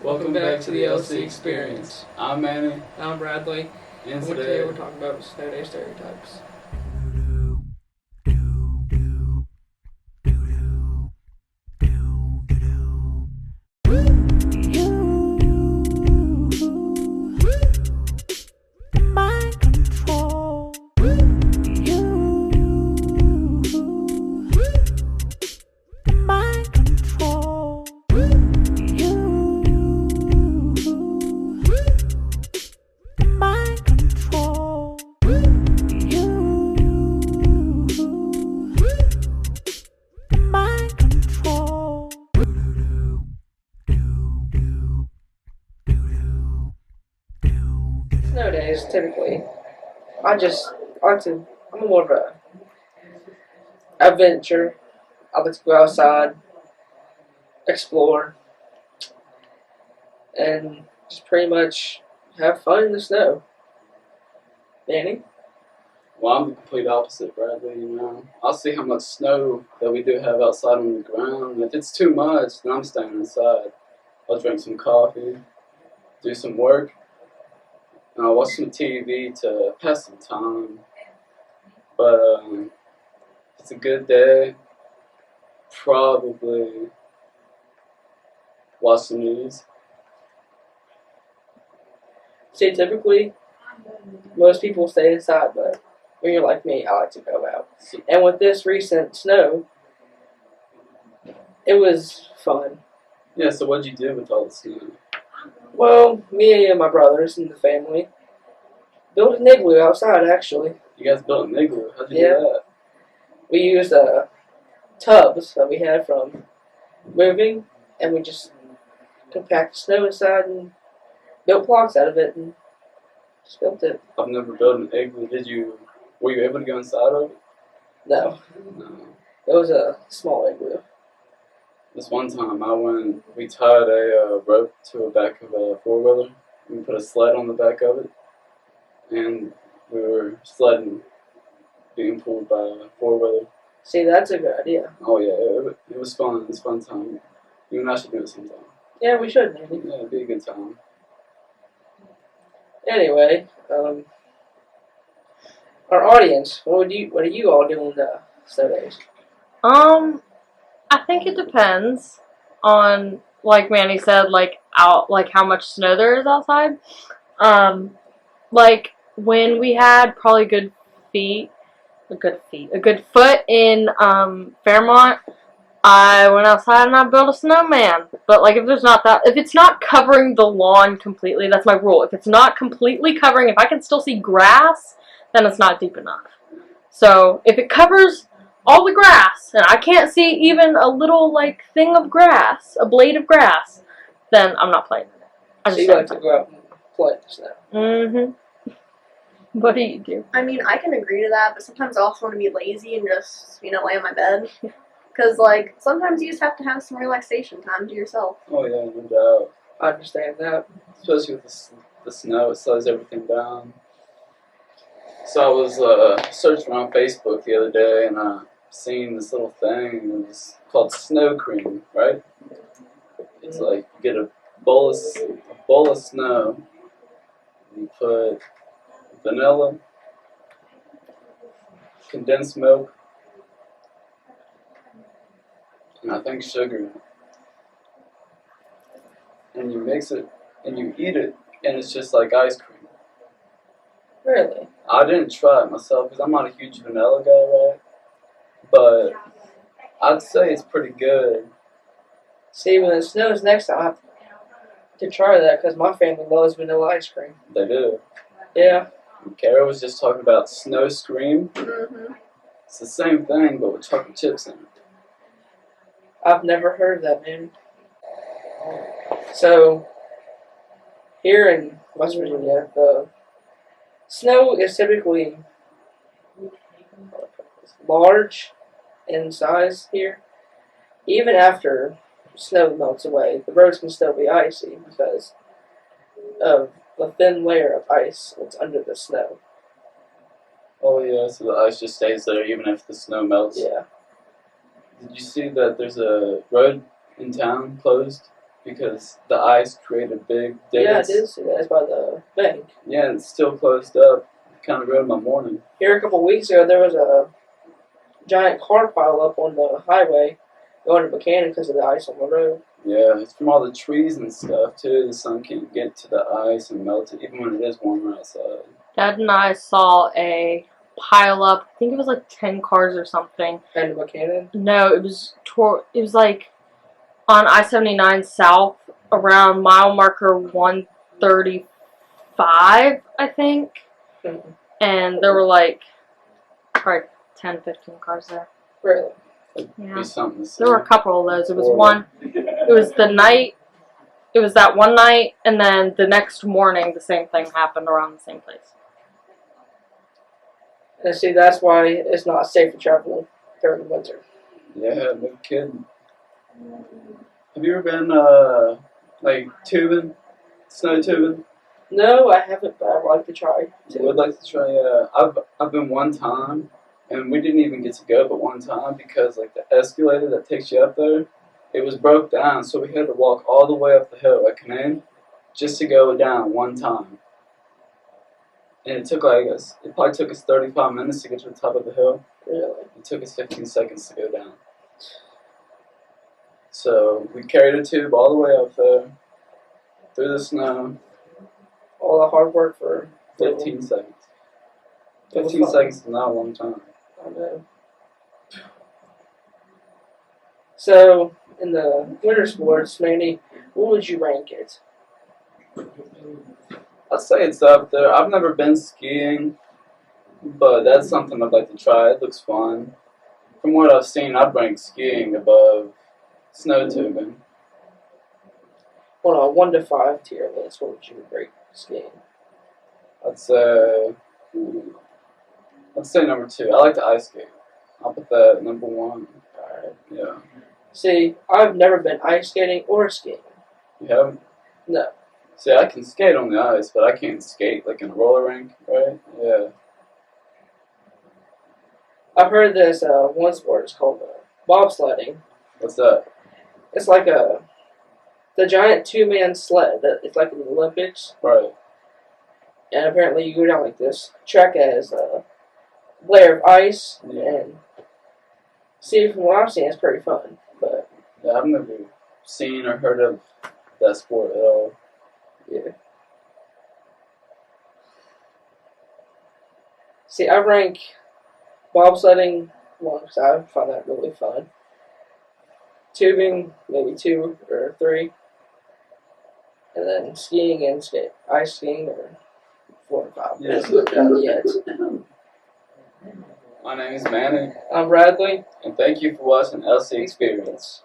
Welcome back to the LC Experience. I'm Manny. I'm Bradley. And Today today we're talking about snow day stereotypes. Snow days, typically, I'm more of a adventure. I like to go outside, explore, and just pretty much have fun in the snow. Danny? well, I'm the complete opposite, Bradley. I'll see how much snow that we do have outside on the ground. And if it's too much, then I'm staying inside. I'll drink some coffee, do some work, and I'll watch some TV to pass some time. But if it's a good day, probably watch the news. See, typically, most people stay inside, but when you're like me, I like to go out. And with this recent snow, it was fun. Yeah, so what'd you do with all the snow? Well, me and my brothers and the family built an igloo outside, actually. You guys built an igloo. How'd you Yeah. do that? We used tubs that we had from moving, and we just compacted snow inside and built blocks out of it and just built it. I've never built an igloo. Were you able to go inside of it? No, No. it was a small igloo. This one time we tied a rope to the back of a four-wheeler. We put a sled on the back of it, and we were sledding, being pulled by a four-wheeler. See, that's a good idea. Oh yeah, it was fun. It was a fun time. You and I should do it sometime. Yeah, we should, maybe. Yeah, it'd be a good time. Anyway, our audience, what are you all doing the snow days? I think it depends on, like Manny said, like how much snow there is outside. Like when we had probably a good foot in Fairmont. I went outside and I built a snowman. But like if it's not covering the lawn completely, that's my rule. If it's not completely covering, if I can still see grass, then it's not deep enough. So if it covers all the grass and I can't see even a little like thing of grass, a blade of grass, then I'm not playing in it. I So just you like to go out and play in the snow? Mm-hmm. What do you do? I mean, I can agree to that, but sometimes I also want to be lazy and just, lay on my bed. Because, like, sometimes you just have to have some relaxation time to yourself. Oh yeah, no doubt. I understand that. Especially with the snow, it slows everything down. So I was searching on Facebook the other day, and I seen this little thing. It was called snow cream, right? It's like you get a bowl of snow. You put vanilla, condensed milk, and I think sugar. And you mix it, and you eat it, and it's just like ice cream. Really? I didn't try it myself because I'm not a huge vanilla guy, right? But I'd say it's pretty good. See, when it snows next, I'll have to try that because my family loves vanilla ice cream. They do. Yeah. And Kara was just talking about snow scream. Mm-hmm. It's the same thing, but with chocolate chips in it. I've never heard of that, man. So, here in West Virginia, the snow is typically large in size here. Even after snow melts away, the roads can still be icy because of the thin layer of ice that's under the snow. Oh yeah, so the ice just stays there even if the snow melts. Yeah. Did you see that there's a road in town closed because the ice created big Yeah, I divots. did see that. It's by the bank. Yeah, and it's still closed up. Kind of ruined my morning. Here a couple weeks ago, there was a giant car pile up on the highway going to Buchanan because of the ice on the road. Yeah, it's from all the trees and stuff too. The sun can't get to the ice and melt it, even when it is warmer outside. Dad and I saw a pile up. I think it was like 10 cars or something. And Buchanan. No, it was like on I-79 South around mile marker 135, I think. Mhm. And there were like probably 10, 15 cars there. Really? Yeah. Be something to see. There were a couple of those. It was Horrible. it was the night, it was that one night, and then the next morning the same thing happened around the same place. And see, that's why it's not safe to travel during the winter. Yeah, no kidding. Have you ever been like tubing, snow tubing? No, I haven't, but I'd like to try. I would like to try. I've been one time, and we didn't even get to go but one time because like the escalator that takes you up there, it was broke down, so we had to walk all the way up the hill at Canaan just to go down one time. And it probably took us 35 minutes to get to the top of the hill. Really? It took us 15 seconds to go down. So we carried a tube all the way up there, through the snow, All the hard work for 15 seconds. It was 15 fun. seconds is not a long time. I know. So, in the winter sports, Manny, what would you rank it? I'd say it's up there. I've never been skiing, but that's something I'd like to try. It looks fun. From what I've seen, I'd rank skiing above snow tubing. On a 1 to 5 tier list, what would you rate skiing? I'd say number 2. I like the ice skate. I'll put that number 1. Alright. Yeah. See, I've never been ice skating or skiing. You haven't? No. See, I can skate on the ice, but I can't skate like in a roller rink, right? Yeah. I've heard this one sport is called bobsledding. What's that? It's like the giant 2-man sled that it's like in the Olympics. Right. And apparently you go down like this track as a layer of ice. Yeah. And see, from what I've seen, it's pretty fun. But Yeah, I've never seen or heard of that sport at all. yeah. See, I rank bobsledding 1 because I find that really fun. Tubing, maybe 2 or 3. And then skiing and ice skiing are 4 or 5. Yes. Not yet. My name is Manny, I'm Bradley. and thank you for watching LC Experience.